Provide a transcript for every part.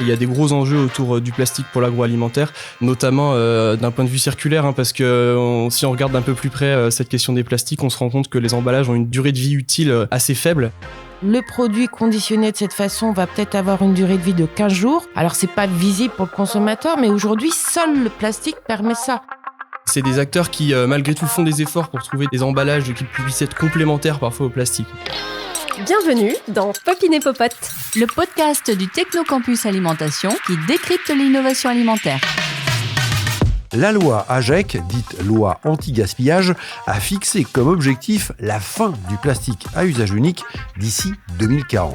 Il y a des gros enjeux autour du plastique pour l'agroalimentaire, notamment d'un point de vue circulaire, parce que si on regarde d'un peu plus près cette question des plastiques, on se rend compte que les emballages ont une durée de vie utile assez faible. Le produit conditionné de cette façon va peut-être avoir une durée de vie de 15 jours. Alors c'est pas visible pour le consommateur, mais aujourd'hui, seul le plastique permet ça. C'est des acteurs qui, malgré tout, font des efforts pour trouver des emballages qui puissent être complémentaires parfois au plastique. Bienvenue dans Popine et Popote, le podcast du Technocampus Alimentation qui décrypte l'innovation alimentaire. La loi AGEC, dite loi anti-gaspillage, a fixé comme objectif la fin du plastique à usage unique d'ici 2040.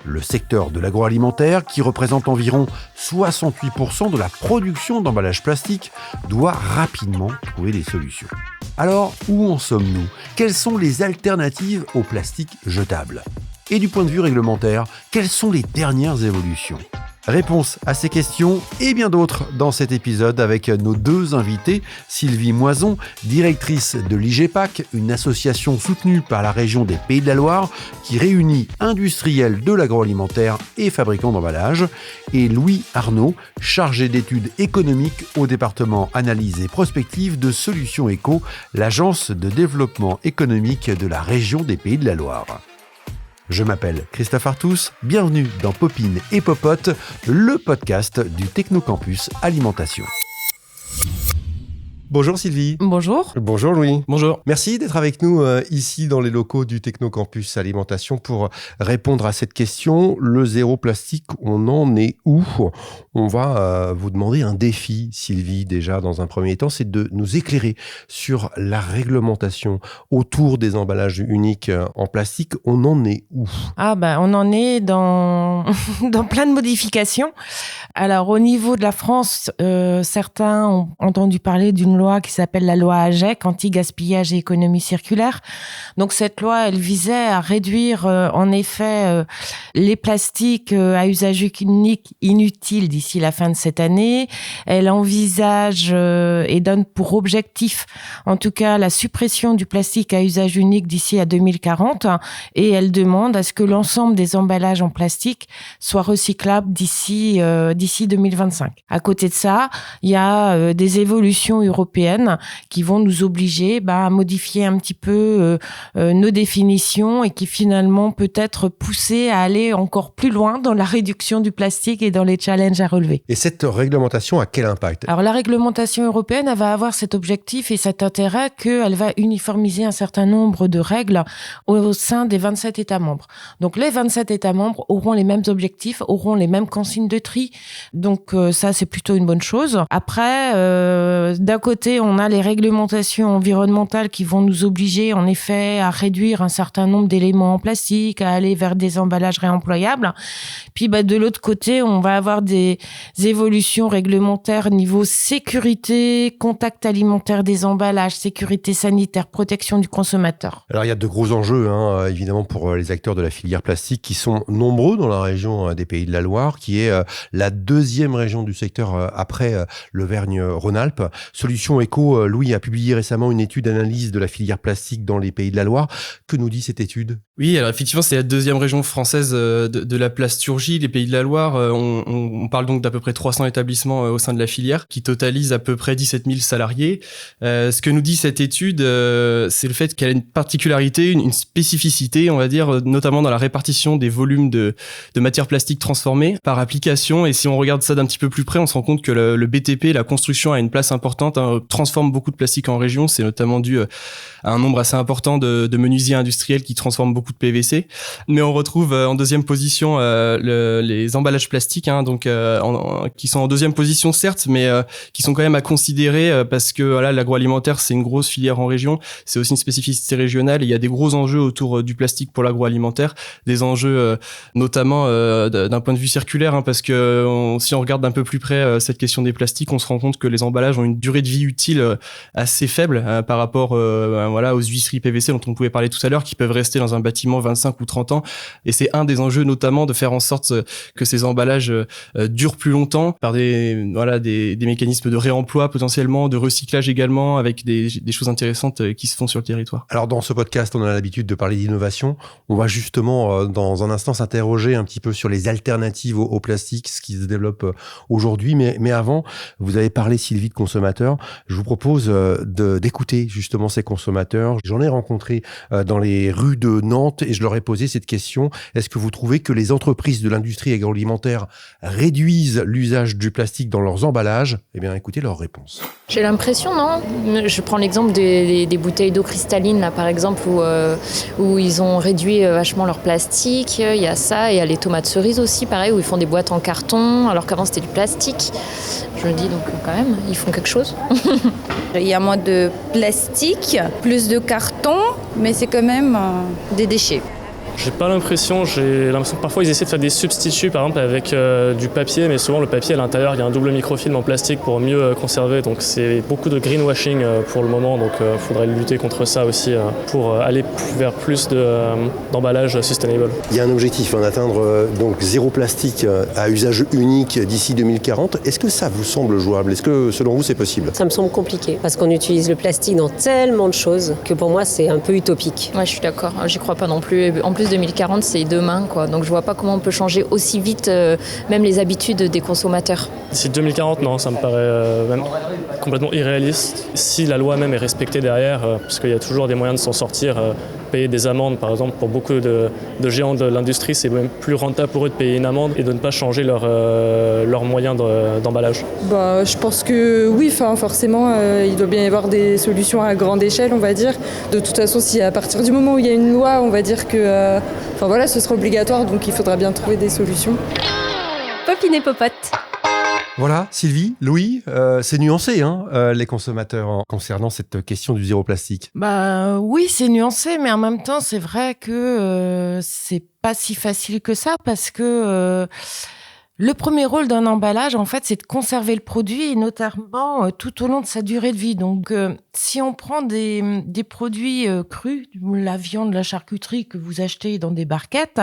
Le secteur de l'agroalimentaire, qui représente environ 68% de la production d'emballages plastiques, doit rapidement trouver des solutions. Alors, où en sommes-nous ? Quelles sont les alternatives au plastique jetable ? Et du point de vue réglementaire, quelles sont les dernières évolutions ? Réponse à ces questions et bien d'autres dans cet épisode avec nos deux invités, Sylvie Moison, directrice de l'IGEPAC, une association soutenue par la région des Pays de la Loire qui réunit industriels de l'agroalimentaire et fabricants d'emballages, et Louis Arnaud, chargé d'études économiques au département analyse et prospective de Solutions Éco, l'agence de développement économique de la région des Pays de la Loire. Je m'appelle Christophe Artus, bienvenue dans Popine et Popote, le podcast du Technocampus Alimentation. Bonjour Sylvie. Bonjour. Bonjour Louis. Bonjour. Merci d'être avec nous ici dans les locaux du Technocampus Alimentation pour répondre à cette question. Le zéro plastique, on en est où ? On va vous demander un défi, Sylvie, déjà dans un premier temps, c'est de nous éclairer sur la réglementation autour des emballages uniques en plastique. On en est où ? On en est dans plein de modifications. Alors au niveau de la France, certains ont entendu parler d'une loi qui s'appelle la loi AGEC, anti-gaspillage et économie circulaire. Donc cette loi, elle visait à réduire en effet les plastiques à usage unique inutiles d'ici la fin de cette année. Elle envisage et donne pour objectif, en tout cas, la suppression du plastique à usage unique d'ici à 2040. Et elle demande à ce que l'ensemble des emballages en plastique soient recyclables d'ici 2025. À côté de ça, il y a des évolutions européennes qui vont nous obliger à modifier un petit peu nos définitions et qui finalement peut-être pousser à aller encore plus loin dans la réduction du plastique et dans les challenges à relever. Et cette réglementation a quel impact ? Alors la réglementation européenne, elle va avoir cet objectif et cet intérêt qu'elle va uniformiser un certain nombre de règles au sein des 27 États membres. Donc les 27 États membres auront les mêmes objectifs, auront les mêmes consignes de tri. Donc ça, c'est plutôt une bonne chose. Après, d'un côté, on a les réglementations environnementales qui vont nous obliger en effet à réduire un certain nombre d'éléments en plastique, à aller vers des emballages réemployables. Puis de l'autre côté, on va avoir des évolutions réglementaires niveau sécurité, contact alimentaire des emballages, sécurité sanitaire, protection du consommateur. Alors il y a de gros enjeux évidemment pour les acteurs de la filière plastique qui sont nombreux dans la région des Pays de la Loire, qui est la deuxième région du secteur après l'Auvergne-Rhône-Alpes. Solutions Éco, Louis a publié récemment une étude d'analyse de la filière plastique dans les Pays de la Loire. Que nous dit cette étude ? Oui, alors effectivement, c'est la deuxième région française de la plasturgie, les Pays de la Loire. On parle donc d'à peu près 300 établissements au sein de la filière qui totalisent à peu près 17 000 salariés. Ce que nous dit cette étude, c'est le fait qu'elle a une particularité, une spécificité, on va dire, notamment dans la répartition des volumes de matières plastiques transformées par application. Et si on regarde ça d'un petit peu plus près, on se rend compte que le BTP, la construction, a une place importante, transforme beaucoup de plastique en région. C'est notamment dû à un nombre assez important de menuisiers industriels qui transforment beaucoup de PVC. Mais on retrouve en deuxième position les emballages plastiques, qui sont en deuxième position certes, mais qui sont quand même à considérer parce que l'agroalimentaire, c'est une grosse filière en région. C'est aussi une spécificité régionale. Et il y a des gros enjeux autour du plastique pour l'agroalimentaire, des enjeux notamment d'un point de vue circulaire, parce que si on regarde d'un peu plus près cette question des plastiques, on se rend compte que les emballages ont une durée de vie utile assez faible par rapport aux huisseries PVC dont on pouvait parler tout à l'heure, qui peuvent rester dans un bâtiment bâtiment 25 ou 30 ans. Et c'est un des enjeux notamment de faire en sorte que ces emballages durent plus longtemps par des mécanismes de réemploi potentiellement, de recyclage également, avec des choses intéressantes qui se font sur le territoire. Alors dans ce podcast, on a l'habitude de parler d'innovation. On va justement dans un instant s'interroger un petit peu sur les alternatives au plastique, ce qui se développe aujourd'hui. Mais avant, vous avez parlé, Sylvie, de consommateurs. Je vous propose d'écouter justement ces consommateurs. J'en ai rencontré dans les rues de Nantes et je leur ai posé cette question. Est-ce que vous trouvez que les entreprises de l'industrie agroalimentaire réduisent l'usage du plastique dans leurs emballages? Eh bien, écoutez leur réponse. J'ai l'impression, non. Je prends l'exemple des bouteilles d'eau cristalline, là, par exemple, où ils ont réduit vachement leur plastique. Il y a ça, et il y a les tomates cerises aussi, pareil, où ils font des boîtes en carton, alors qu'avant c'était du plastique. Je me dis donc quand même, ils font quelque chose. Il y a moins de plastique, plus de carton, mais c'est quand même des déchets. J'ai l'impression que parfois ils essaient de faire des substituts, par exemple avec du papier, mais souvent le papier à l'intérieur, il y a un double microfilm en plastique pour mieux conserver, donc c'est beaucoup de greenwashing pour le moment, donc il faudrait lutter contre ça aussi pour aller vers plus d'emballage sustainable. Il y a un objectif d'atteindre donc zéro plastique à usage unique d'ici 2040. Est-ce que ça vous semble jouable? Est-ce que selon vous c'est possible? Ça me semble compliqué parce qu'on utilise le plastique dans tellement de choses que pour moi c'est un peu utopique. Ouais, je suis d'accord, j'y crois pas non plus. En plus 2040 c'est demain, quoi. Donc je vois pas comment on peut changer aussi vite même les habitudes des consommateurs. D'ici 2040, non, ça me paraît même complètement irréaliste. Si la loi même est respectée derrière, parce qu'il y a toujours des moyens de s'en sortir, payer des amendes par exemple pour beaucoup de géants de l'industrie, c'est même plus rentable pour eux de payer une amende et de ne pas changer leurs moyens d'emballage. Je pense que oui, forcément il doit bien y avoir des solutions à grande échelle, on va dire. De toute façon, si à partir du moment où il y a une loi, on va dire que ce sera obligatoire, donc il faudra bien trouver des solutions. Popine et popote. Voilà, Sylvie, Louis, c'est nuancé les consommateurs concernant cette question du zéro plastique. Oui, c'est nuancé, mais en même temps, c'est vrai que c'est pas si facile que ça parce que le premier rôle d'un emballage, en fait, c'est de conserver le produit et notamment tout au long de sa durée de vie. Donc, si on prend des produits crus, la viande, la charcuterie que vous achetez dans des barquettes,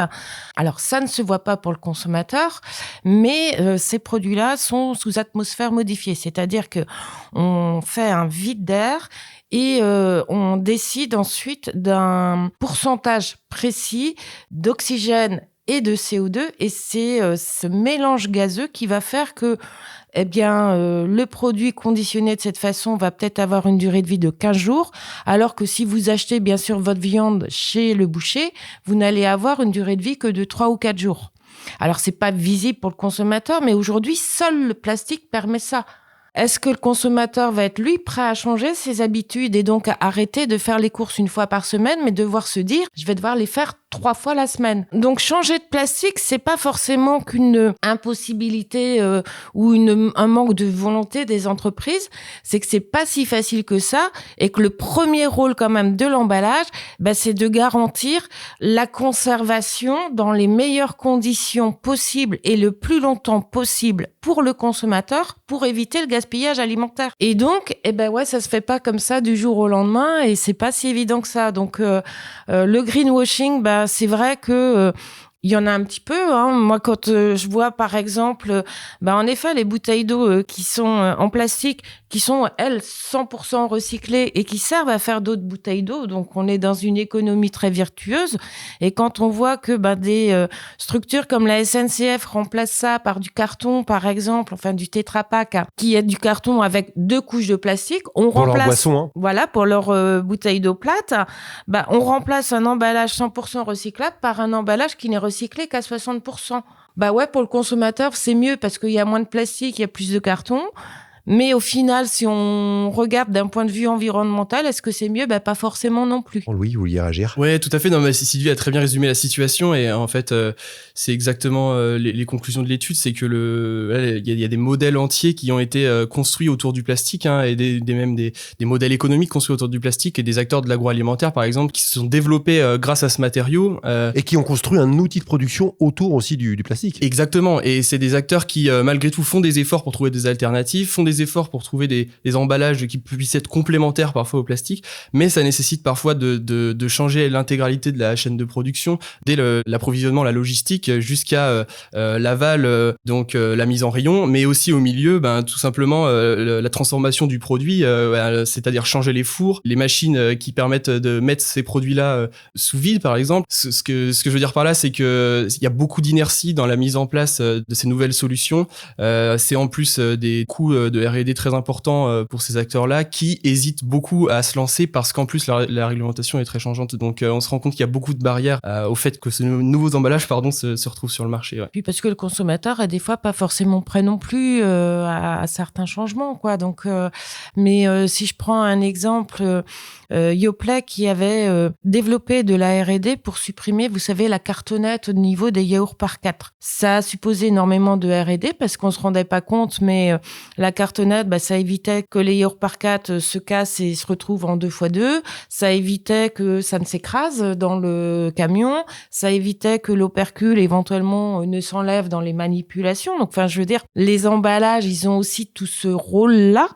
alors ça ne se voit pas pour le consommateur, mais ces produits-là sont sous atmosphère modifiée, c'est-à-dire que on fait un vide d'air et on décide ensuite d'un pourcentage précis d'oxygène et de CO2, et c'est ce mélange gazeux qui va faire que le produit conditionné de cette façon va peut-être avoir une durée de vie de 15 jours, alors que si vous achetez bien sûr votre viande chez le boucher, vous n'allez avoir une durée de vie que de 3 ou 4 jours. Alors c'est pas visible pour le consommateur, mais aujourd'hui, seul le plastique permet ça. Est-ce que le consommateur va être, lui, prêt à changer ses habitudes et donc à arrêter de faire les courses une fois par semaine, mais devoir se dire, je vais devoir les faire 3 fois la semaine. Donc changer de plastique, c'est pas forcément qu'une impossibilité ou un manque de volonté des entreprises, c'est que c'est pas si facile que ça et que le premier rôle quand même de l'emballage, c'est de garantir la conservation dans les meilleures conditions possibles et le plus longtemps possible pour le consommateur pour éviter le gaspillage alimentaire. Et donc, ça se fait pas comme ça du jour au lendemain et c'est pas si évident que ça. Donc le greenwashing, c'est vrai que il y en a un petit peu. Moi, quand je vois, par exemple, en effet, les bouteilles d'eau qui sont en plastique, qui sont, elles, 100% recyclées et qui servent à faire d'autres bouteilles d'eau. Donc, on est dans une économie très vertueuse. Et quand on voit que des structures comme la SNCF remplacent ça par du carton, par exemple, enfin du Tetra Pak, qui est du carton avec 2 couches de plastique, on pour remplace... leur boisson, Voilà, pour leur bouteille d'eau plate, on remplace un emballage 100% recyclable par un emballage qui n'est recyclé qu'à 60%. Pour le consommateur, c'est mieux parce qu'il y a moins de plastique, il y a plus de carton. Mais au final, si on regarde d'un point de vue environnemental, est-ce que c'est mieux ? Pas forcément non plus. Louis, vous vouliez réagir ? Ouais, tout à fait. Non, mais Sylvie a très bien résumé la situation et en fait, c'est exactement les conclusions de l'étude, c'est que il y a des modèles entiers qui ont été construits autour du plastique et des modèles économiques construits autour du plastique et des acteurs de l'agroalimentaire, par exemple, qui se sont développés grâce à ce matériau et qui ont construit un outil de production autour aussi du plastique. Exactement. Et c'est des acteurs qui, malgré tout, font des efforts pour trouver des alternatives, font des des efforts pour trouver des emballages qui puissent être complémentaires parfois au plastique, mais ça nécessite parfois de changer l'intégralité de la chaîne de production, dès l'approvisionnement, la logistique, jusqu'à l'aval, donc la mise en rayon, mais aussi au milieu, tout simplement la transformation du produit, c'est-à-dire changer les fours, les machines qui permettent de mettre ces produits-là sous vide, par exemple. Ce que je veux dire par là, c'est que il y a beaucoup d'inertie dans la mise en place de ces nouvelles solutions. C'est en plus des coûts de R&D très importants pour ces acteurs-là qui hésitent beaucoup à se lancer parce qu'en plus la réglementation est très changeante. Donc on se rend compte qu'il y a beaucoup de barrières au fait que ces nouveaux emballages se retrouvent sur le marché. Ouais. Puis parce que le consommateur est des fois pas forcément prêt non plus à certains changements, quoi. Donc, mais si je prends un exemple, Yoplait qui avait développé de la R&D pour supprimer, vous savez, la cartonnette au niveau des yaourts par 4. Ça a supposé énormément de R&D parce qu'on se rendait pas compte, mais la cartonnette, ça évitait que les yaourts par 4 se cassent et se retrouvent en 2x2. Ça évitait que ça ne s'écrase dans le camion. Ça évitait que l'opercule éventuellement ne s'enlève dans les manipulations. Donc, enfin, je veux dire, les emballages, ils ont aussi tout ce rôle-là.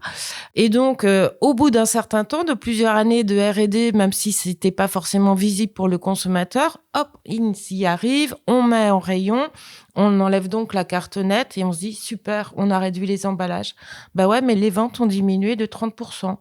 Et donc, au bout d'un certain temps, de plusieurs années de R&D, même si c'était pas forcément visible pour le consommateur, hop, il s'y arrive, on met en rayon, on enlève donc la cartonnette et on se dit, super, on a réduit les emballages. Bah ouais, mais les ventes ont diminué de 30%.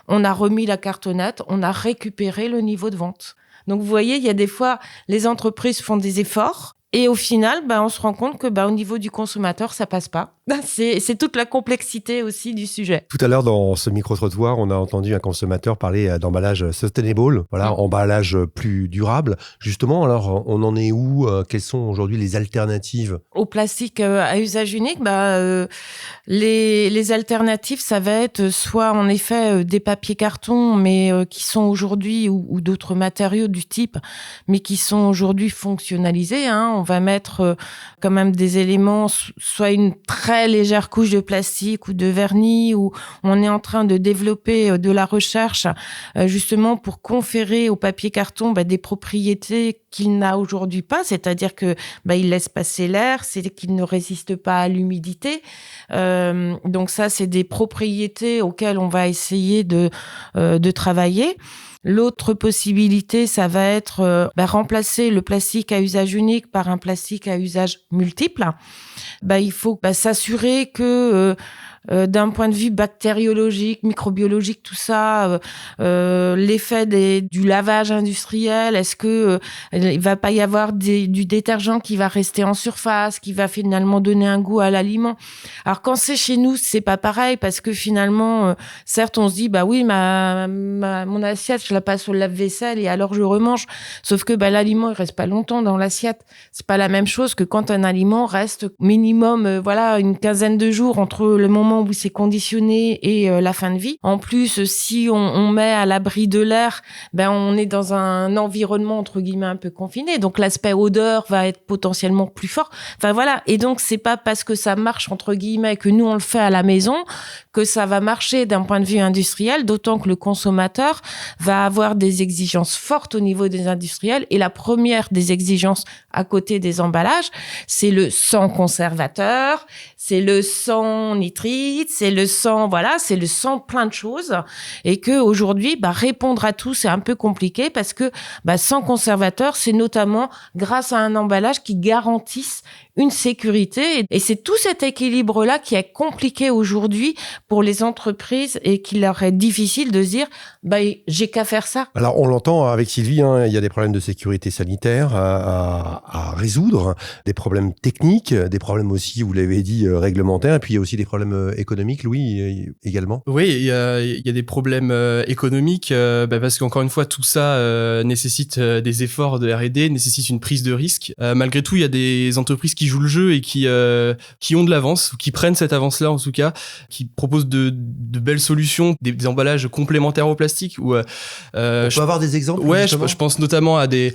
On a remis la cartonnette, on a récupéré le niveau de vente. Donc, vous voyez, il y a des fois, les entreprises font des efforts et au final, on se rend compte que au niveau du consommateur, ça passe pas. C'est toute la complexité aussi du sujet. Tout à l'heure, dans ce micro-trottoir, on a entendu un consommateur parler d'emballage sustainable, emballage plus durable. Justement, alors, on en est où? Quelles sont aujourd'hui les alternatives? Au plastique à usage unique, les alternatives, ça va être soit en effet des papiers cartons, mais qui sont aujourd'hui, ou d'autres matériaux du type, mais qui sont aujourd'hui fonctionnalisés. On va mettre quand même des éléments, soit une très légère couche de plastique ou de vernis, où on est en train de développer de la recherche justement pour conférer au papier carton des propriétés qu'il n'a aujourd'hui pas, c'est-à-dire que il laisse passer l'air, c'est qu'il ne résiste pas à l'humidité. Donc ça, c'est des propriétés auxquelles on va essayer de travailler. L'autre possibilité, ça va être remplacer le plastique à usage unique par un plastique à usage multiple. Il faut s'assurer que d'un point de vue bactériologique, microbiologique, tout ça, l'effet du lavage industriel, est-ce que il va pas y avoir du détergent qui va rester en surface, qui va finalement donner un goût à l'aliment. Alors quand c'est chez nous, c'est pas pareil parce que finalement, certes, on se dit oui, mon assiette, je la passe au lave-vaisselle et alors je remange. Sauf que l'aliment, il reste pas longtemps dans l'assiette. C'est pas la même chose que quand un aliment reste minimum, une quinzaine de jours entre le moment où c'est conditionné et la fin de vie. En plus, si on met à l'abri de l'air, on est dans un environnement entre guillemets un peu confiné. Donc l'aspect odeur va être potentiellement plus fort. Enfin voilà. Et donc c'est pas parce que ça marche entre guillemets que nous on le fait à la maison que ça va marcher d'un point de vue industriel. D'autant que le consommateur va avoir des exigences fortes au niveau des industriels. Et la première des exigences à côté des emballages, c'est le sans conservateur, c'est le sans nitrite, c'est le sans plein de choses. Et que aujourd'hui, répondre à tout, c'est un peu compliqué parce que sans conservateur, c'est notamment grâce à un emballage qui garantisse une sécurité. Et c'est tout cet équilibre-là qui est compliqué aujourd'hui pour les entreprises et qui leur est difficile de se dire j'ai qu'à faire ça. Alors, on l'entend avec Sylvie, il y a des problèmes de sécurité sanitaire à résoudre, des problèmes techniques, des problèmes aussi, vous l'avez dit, réglementaires, et puis il y a aussi des problèmes économiques, Louis, également. Oui, il y a des problèmes économiques, parce qu'encore une fois, tout ça nécessite des efforts de R&D, nécessite une prise de risque. Malgré tout, il y a des entreprises qui jouent le jeu et qui ont de l'avance, qui prennent cette avance-là en tout cas, qui proposent de belles solutions, des emballages complémentaires au plastique. On peut avoir des exemples? Ouais, je pense notamment à des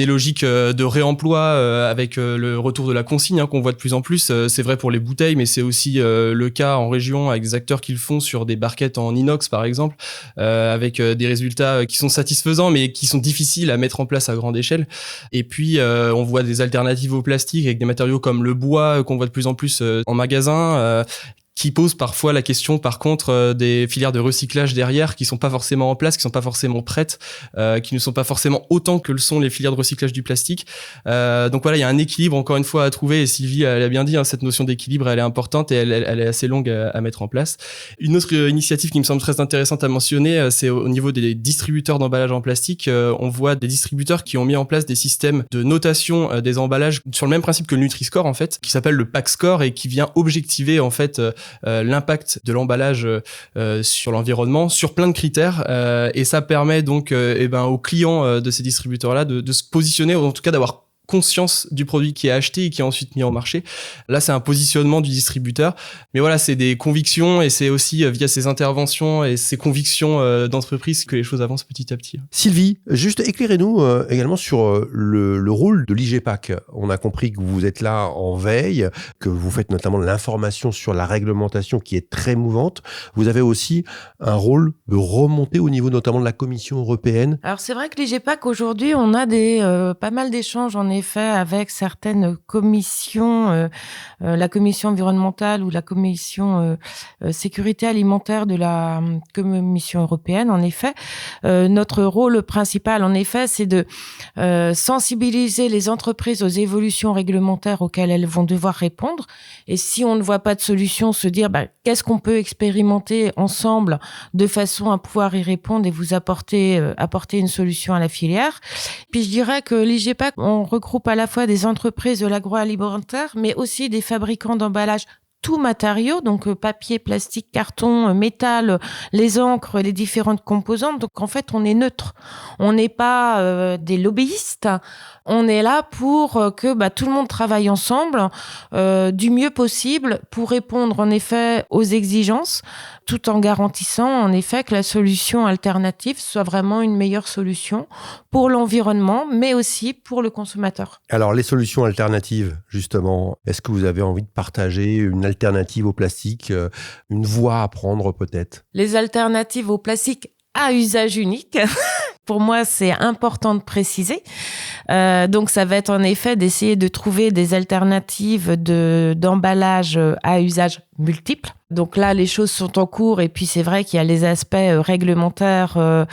logiques de réemploi avec le retour de la consigne qu'on voit de plus en plus. C'est vrai pour les bouteilles, mais c'est aussi le cas en région avec des acteurs qui le font sur des barquettes en inox par exemple, avec des résultats qui sont satisfaisants mais qui sont difficiles à mettre en place à grande échelle. Et puis on voit des alternatives au plastique avec des matériaux comme le bois qu'on voit de plus en plus en magasin, qui pose parfois la question, par contre, des filières de recyclage derrière qui sont pas forcément en place, qui sont pas forcément prêtes, qui ne sont pas forcément autant que le sont les filières de recyclage du plastique. Donc voilà, il y a un équilibre encore une fois à trouver, et Sylvie, elle a bien dit, cette notion d'équilibre, elle est importante et elle est assez longue à mettre en place. Une autre initiative qui me semble très intéressante à mentionner, c'est au niveau des distributeurs d'emballage en plastique. On voit des distributeurs qui ont mis en place des systèmes de notation des emballages sur le même principe que le Nutri-Score, en fait, qui s'appelle le Pack Score et qui vient objectiver en fait l'impact de l'emballage sur l'environnement sur plein de critères, et ça permet donc aux clients de ces distributeurs-là de se positionner, ou en tout cas d'avoir conscience du produit qui est acheté et qui est ensuite mis en marché. Là, c'est un positionnement du distributeur. Mais voilà, c'est des convictions, et c'est aussi via ces interventions et ces convictions d'entreprise que les choses avancent petit à petit. Sylvie, juste éclairez-nous également sur le rôle de l'IGEPAC. On a compris que vous êtes là en veille, que vous faites notamment de l'information sur la réglementation qui est très mouvante. Vous avez aussi un rôle de remonter au niveau notamment de la Commission européenne. Alors c'est vrai que l'IGEPAC, aujourd'hui, on a pas mal d'échanges en effet avec certaines commissions, la commission environnementale ou la commission sécurité alimentaire de la Commission européenne. En effet, notre rôle principal, en effet, c'est de sensibiliser les entreprises aux évolutions réglementaires auxquelles elles vont devoir répondre. Et si on ne voit pas de solution, se dire qu'est-ce qu'on peut expérimenter ensemble de façon à pouvoir y répondre et vous apporter une solution à la filière. Puis je dirais que l'IGEPAC, on regroupe à la fois des entreprises de l'agroalimentaire, mais aussi des fabricants d'emballage tout matériaux, donc papier, plastique, carton, métal, les encres, les différentes composantes. Donc en fait, on est neutre. On n'est pas des lobbyistes. On est là pour que tout le monde travaille ensemble du mieux possible pour répondre en effet aux exigences, tout en garantissant en effet que la solution alternative soit vraiment une meilleure solution pour l'environnement, mais aussi pour le consommateur. Alors les solutions alternatives, justement, est-ce que vous avez envie de partager une alternative au plastique, une voie à prendre peut-être ? Les alternatives au plastique à usage unique, pour moi, c'est important de préciser. Donc, ça va être en effet d'essayer de trouver des alternatives d'emballage à usage multiple. Donc là, les choses sont en cours, et puis c'est vrai qu'il y a les aspects réglementaires,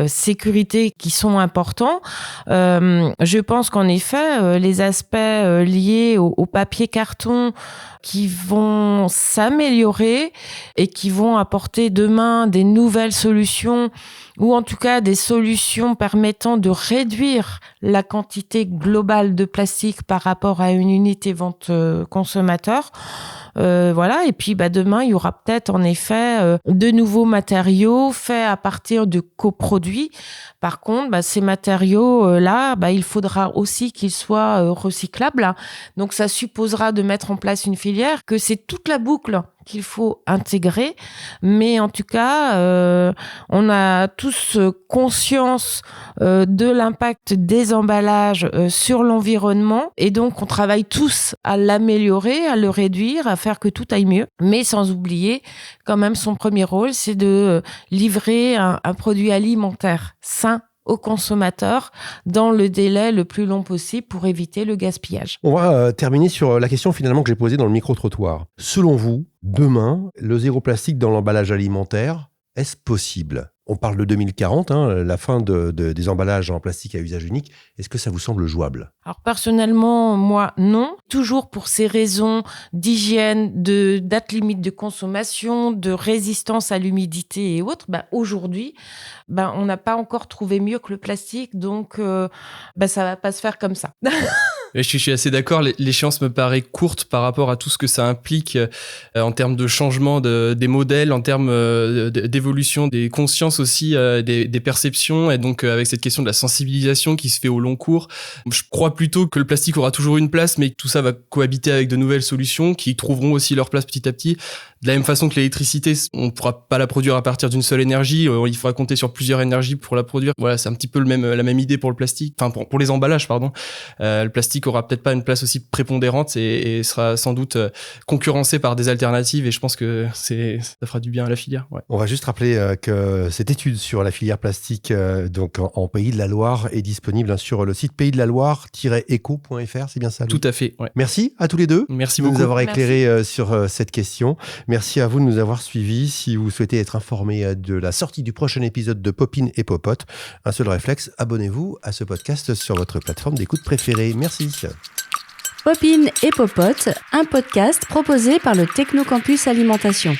sécurité qui sont importants. Je pense qu'en effet, les aspects liés au papier carton qui vont s'améliorer et qui vont apporter demain des nouvelles solutions, ou en tout cas des solutions permettant de réduire la quantité globale de plastique par rapport à une unité vente consommateur. Voilà. Et puis demain, il y aura peut-être en effet de nouveaux matériaux faits à partir de coproduits. Par contre, ces matériaux-là, il faudra aussi qu'ils soient recyclables. Donc, ça supposera de mettre en place une filière, que c'est toute la boucle qu'il faut intégrer. Mais en tout cas, on a tous conscience de l'impact des emballages sur l'environnement. Et donc, on travaille tous à l'améliorer, à le réduire, à faire que tout aille mieux. Mais sans oublier, quand même, son premier rôle, c'est de livrer un produit alimentaire sain aux consommateurs dans le délai le plus long possible pour éviter le gaspillage. On va terminer sur la question finalement que j'ai posée dans le micro-trottoir. Selon vous, demain, le zéro plastique dans l'emballage alimentaire, est-ce possible ? On parle de 2040, la fin des emballages en plastique à usage unique. Est-ce que ça vous semble jouable ? Alors personnellement, moi, non. Toujours pour ces raisons d'hygiène, de date limite de consommation, de résistance à l'humidité et autres. Aujourd'hui, on n'a pas encore trouvé mieux que le plastique, donc ça va pas se faire comme ça. Je suis assez d'accord, l'échéance me paraît courte par rapport à tout ce que ça implique en termes de changement des modèles, en termes d'évolution des consciences aussi, des perceptions, et donc avec cette question de la sensibilisation qui se fait au long cours. Je crois plutôt que le plastique aura toujours une place, mais que tout ça va cohabiter avec de nouvelles solutions qui trouveront aussi leur place petit à petit. De la même façon que l'électricité, on ne pourra pas la produire à partir d'une seule énergie, il faudra compter sur plusieurs énergies pour la produire. Voilà, c'est un petit peu la même idée pour le plastique, enfin pour les emballages, pardon. Le plastique aura peut-être pas une place aussi prépondérante et sera sans doute concurrencé par des alternatives, et je pense que ça fera du bien à la filière. Ouais. On va juste rappeler que cette étude sur la filière plastique donc en Pays de la Loire est disponible sur le site paysdelaloire-eco.fr, c'est bien ça, Louis ? Tout à fait, ouais. Merci à tous les deux. Merci de beaucoup nous avoir éclairé sur cette question. Merci à vous de nous avoir suivis. Si vous souhaitez être informé de la sortie du prochain épisode de Popine et Popote, un seul réflexe, abonnez-vous à ce podcast sur votre plateforme d'écoute préférée. Merci. Popine et Popote, un podcast proposé par le Technocampus Alimentation.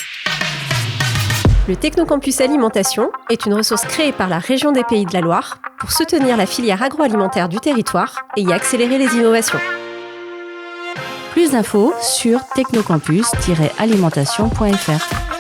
Le Technocampus Alimentation est une ressource créée par la région des Pays de la Loire pour soutenir la filière agroalimentaire du territoire et y accélérer les innovations. Plus d'infos sur technocampus-alimentation.fr.